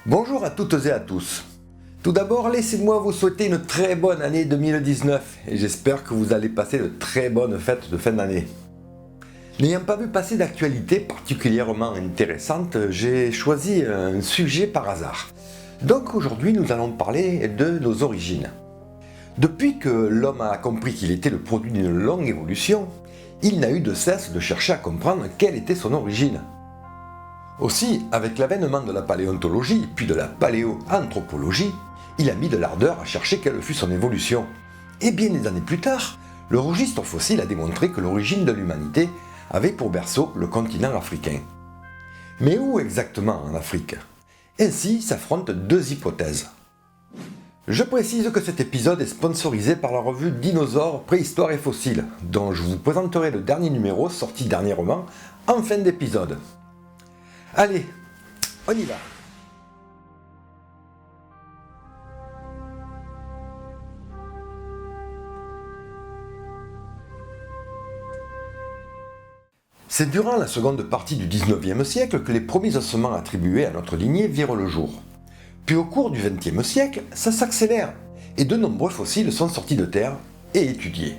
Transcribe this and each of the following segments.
Bonjour à toutes et à tous. Tout d'abord, laissez-moi vous souhaiter une très bonne année 2019 et j'espère que vous allez passer de très bonnes fêtes de fin d'année. N'ayant pas vu passer d'actualité particulièrement intéressante, j'ai choisi un sujet par hasard. Donc aujourd'hui, nous allons parler de nos origines. Depuis que l'homme a compris qu'il était le produit d'une longue évolution, il n'a eu de cesse de chercher à comprendre quelle était son origine. Aussi, avec l'avènement de la paléontologie puis de la paléoanthropologie, il a mis de l'ardeur à chercher quelle fut son évolution. Et bien des années plus tard, le registre fossile a démontré que l'origine de l'humanité avait pour berceau le continent africain. Mais où exactement en Afrique? Ainsi s'affrontent deux hypothèses. Je précise que cet épisode est sponsorisé par la revue Dinosaures, Préhistoire et Fossiles, dont je vous présenterai le dernier numéro sorti dernièrement en fin d'épisode. Allez, on y va. C'est durant la seconde partie du XIXe siècle que les premiers ossements attribués à notre lignée virent le jour. Puis au cours du XXe siècle, ça s'accélère, et de nombreux fossiles sont sortis de terre et étudiés.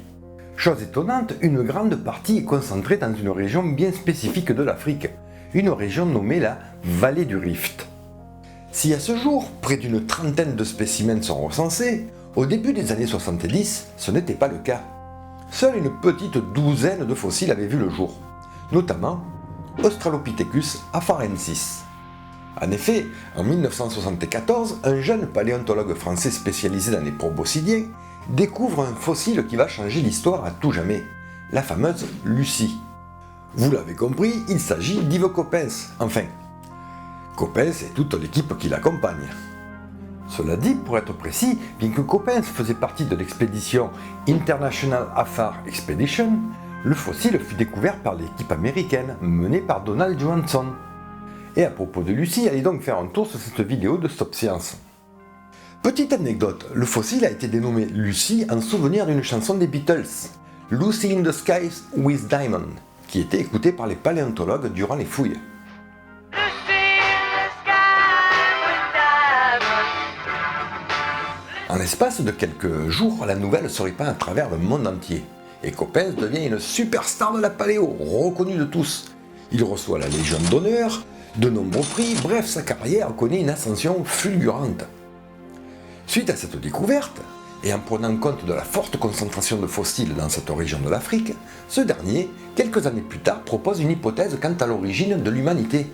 Chose étonnante, une grande partie est concentrée dans une région bien spécifique de l'Afrique, une région nommée la Vallée du Rift. Si à ce jour, près d'une trentaine de spécimens sont recensés, au début des années 70, ce n'était pas le cas. Seule une petite douzaine de fossiles avaient vu le jour, notamment Australopithecus afarensis. En effet, en 1974, un jeune paléontologue français spécialisé dans les proboscidiens découvre un fossile qui va changer l'histoire à tout jamais, la fameuse Lucie. Vous l'avez compris, il s'agit d'Yves Coppens, enfin, Coppens et toute l'équipe qui l'accompagne. Cela dit, pour être précis, bien que Coppens faisait partie de l'expédition International Afar Expedition, le fossile fut découvert par l'équipe américaine menée par Donald Johanson. Et à propos de Lucie, allez donc faire un tour sur cette vidéo de Stop Science. Petite anecdote, le fossile a été dénommé Lucie en souvenir d'une chanson des Beatles, Lucy in the Skies with Diamond, qui était écoutée par les paléontologues durant les fouilles. En l'espace de quelques jours, la nouvelle se répand à travers le monde entier. Et Coppens devient une superstar de la paléo, reconnue de tous. Il reçoit la Légion d'honneur, de nombreux prix, bref, sa carrière connaît une ascension fulgurante. Suite à cette découverte, et en prenant compte de la forte concentration de fossiles dans cette région de l'Afrique, ce dernier, quelques années plus tard, propose une hypothèse quant à l'origine de l'humanité.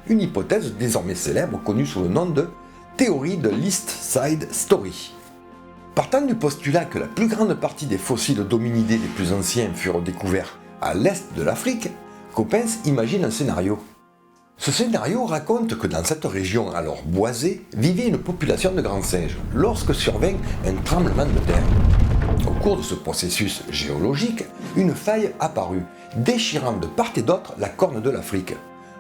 Une hypothèse désormais célèbre connue sous le nom de théorie de l'East Side Story. Partant du postulat que la plus grande partie des fossiles d'hominidés les plus anciens furent découverts à l'est de l'Afrique, Coppens imagine un scénario. Ce scénario raconte que dans cette région alors boisée vivait une population de grands singes lorsque survint un tremblement de terre. Au cours de ce processus géologique, une faille apparut, déchirant de part et d'autre la corne de l'Afrique,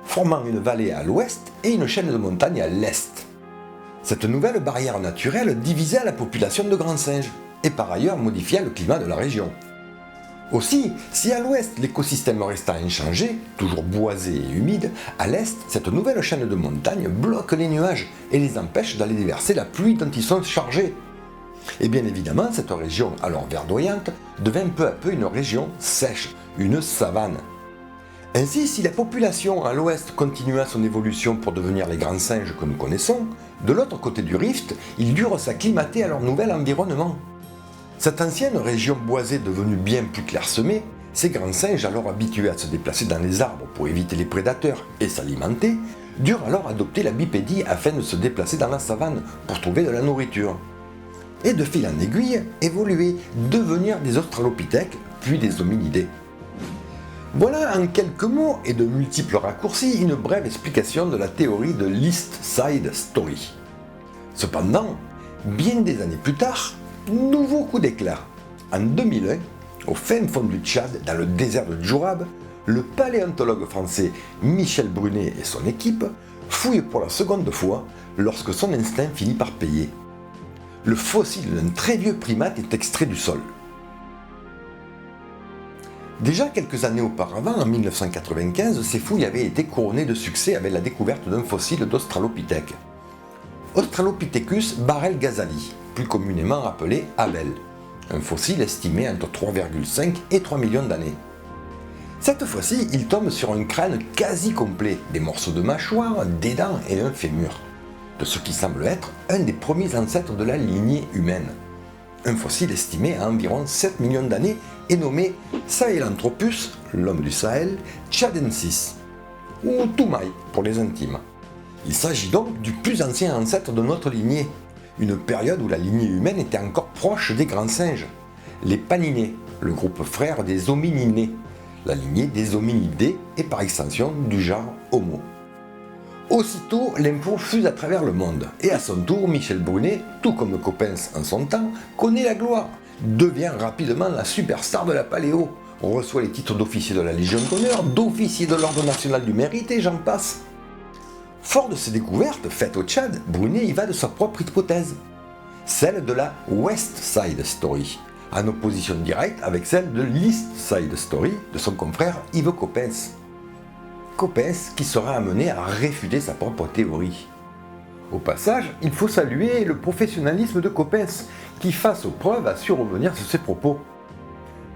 formant une vallée à l'ouest et une chaîne de montagnes à l'est. Cette nouvelle barrière naturelle divisait la population de grands singes et par ailleurs modifia le climat de la région. Aussi, si à l'ouest l'écosystème resta inchangé, toujours boisé et humide, à l'est, cette nouvelle chaîne de montagnes bloque les nuages et les empêche d'aller déverser la pluie dont ils sont chargés. Et bien évidemment, cette région alors verdoyante devint peu à peu une région sèche, une savane. Ainsi, si la population à l'ouest continua son évolution pour devenir les grands singes que nous connaissons, de l'autre côté du rift, ils durent s'acclimater à leur nouvel environnement. Cette ancienne région boisée devenue bien plus clairsemée, ces grands singes alors habitués à se déplacer dans les arbres pour éviter les prédateurs et s'alimenter, durent alors adopter la bipédie afin de se déplacer dans la savane pour trouver de la nourriture. Et de fil en aiguille, évoluer, devenir des australopithèques, puis des hominidés. Voilà en quelques mots et de multiples raccourcis une brève explication de la théorie de l'East Side Story. Cependant, bien des années plus tard, nouveau coup d'éclat. En 2001, au fin fond du Tchad, dans le désert de Djourab, le paléontologue français Michel Brunet et son équipe fouillent pour la seconde fois lorsque son instinct finit par payer. Le fossile d'un très vieux primate est extrait du sol. Déjà quelques années auparavant, en 1995, ces fouilles avaient été couronnées de succès avec la découverte d'un fossile d'Australopithèque. Australopithecus barel-ghazali, plus communément appelé Abel, un fossile estimé entre 3,5 et 3 millions d'années. Cette fois-ci, il tombe sur un crâne quasi complet, des morceaux de mâchoire, des dents et un fémur, de ce qui semble être un des premiers ancêtres de la lignée humaine. Un fossile estimé à environ 7 millions d'années est nommé Sahelanthropus, l'homme du Sahel, tchadensis, ou Toumaï pour les intimes. Il s'agit donc du plus ancien ancêtre de notre lignée, une période où la lignée humaine était encore proche des grands singes, les paninés, le groupe frère des homininés, la lignée des hominidés et par extension du genre Homo. Aussitôt, l'info fuse à travers le monde, et à son tour, Michel Brunet, tout comme Coppens en son temps, connaît la gloire, devient rapidement la superstar de la paléo, reçoit les titres d'officier de la Légion d'honneur, d'officier de l'Ordre national du mérite et j'en passe. Fort de ces découvertes faites au Tchad, Brunet y va de sa propre hypothèse, celle de la West Side Story, en opposition directe avec celle de l'East Side Story de son confrère Yves Coppens. Coppens qui sera amené à réfuter sa propre théorie. Au passage, il faut saluer le professionnalisme de Coppens, qui face aux preuves a su revenir sur ses propos.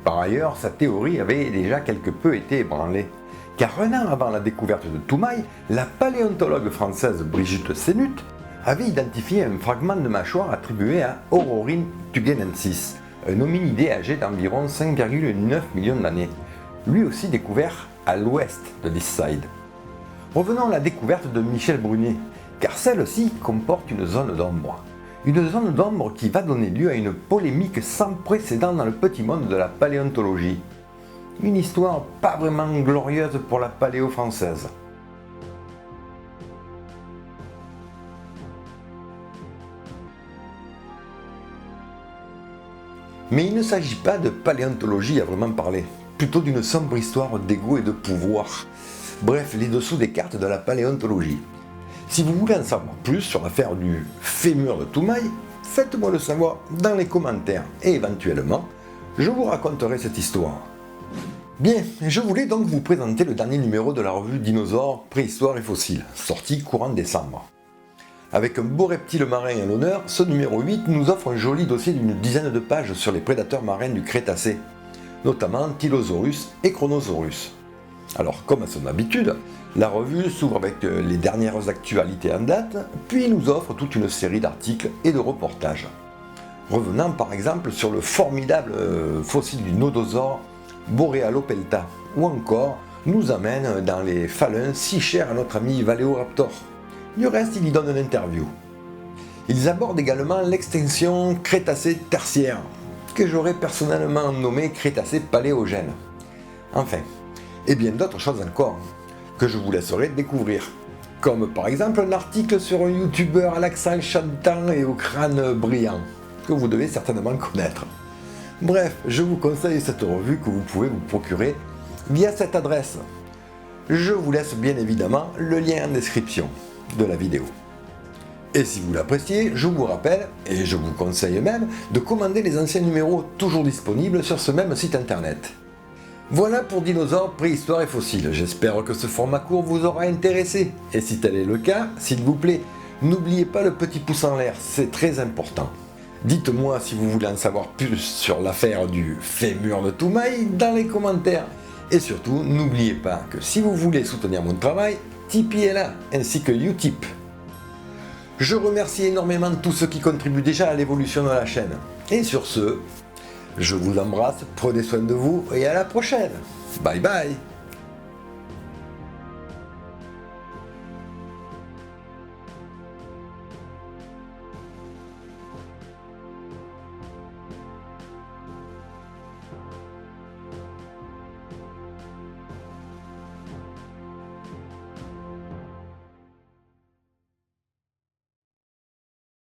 Par ailleurs, sa théorie avait déjà quelque peu été ébranlée, car un an avant la découverte de Toumaï, la paléontologue française Brigitte Sénut avait identifié un fragment de mâchoire attribué à Ororhyn tugenensis, un hominidé âgé d'environ 5,9 millions d'années, lui aussi découvert à l'ouest de l'East Side. Revenons à la découverte de Michel Brunet, car celle-ci comporte une zone d'ombre. Une zone d'ombre qui va donner lieu à une polémique sans précédent dans le petit monde de la paléontologie. Une histoire pas vraiment glorieuse pour la paléo française. Mais il ne s'agit pas de paléontologie à vraiment parler, plutôt d'une sombre histoire d'ego et de pouvoir. Bref, les dessous des cartes de la paléontologie. Si vous voulez en savoir plus sur l'affaire du fémur de Toumaï, faites-moi le savoir dans les commentaires et éventuellement, je vous raconterai cette histoire. Bien, je voulais donc vous présenter le dernier numéro de la revue Dinosaures, Préhistoire et Fossiles, sorti courant décembre. Avec un beau reptile marin à l'honneur, ce numéro 8 nous offre un joli dossier d'une dizaine de pages sur les prédateurs marins du Crétacé, notamment Tylosaurus et Chronosaurus. Alors, comme à son habitude, la revue s'ouvre avec les dernières actualités en date, puis nous offre toute une série d'articles et de reportages. Revenant par exemple sur le formidable fossile du nodosaure Borealopelta, ou encore nous amène dans les faluns si chers à notre ami Valéoraptor. Du reste, il y donne une interview. Ils abordent également l'extinction Crétacé-Tertiaire, que j'aurais personnellement nommé Crétacé paléogène. Enfin, et bien d'autres choses encore, que je vous laisserai découvrir. Comme par exemple un article sur un youtubeur à l'accent chantant et au crâne brillant, que vous devez certainement connaître. Bref, je vous conseille cette revue que vous pouvez vous procurer via cette adresse. Je vous laisse bien évidemment le lien en description de la vidéo. Et si vous l'appréciez, je vous rappelle, et je vous conseille même, de commander les anciens numéros toujours disponibles sur ce même site internet. Voilà pour Dinosaures, Préhistoire et Fossiles. J'espère que ce format court vous aura intéressé. Et si tel est le cas, s'il vous plaît, n'oubliez pas le petit pouce en l'air, c'est très important. Dites-moi si vous voulez en savoir plus sur l'affaire du fémur de Toumaï dans les commentaires. Et surtout, n'oubliez pas que si vous voulez soutenir mon travail, Tipeee est là, ainsi que Utip. Je remercie énormément tous ceux qui contribuent déjà à l'évolution de la chaîne. Et sur ce, je vous embrasse, prenez soin de vous et à la prochaine. Bye bye.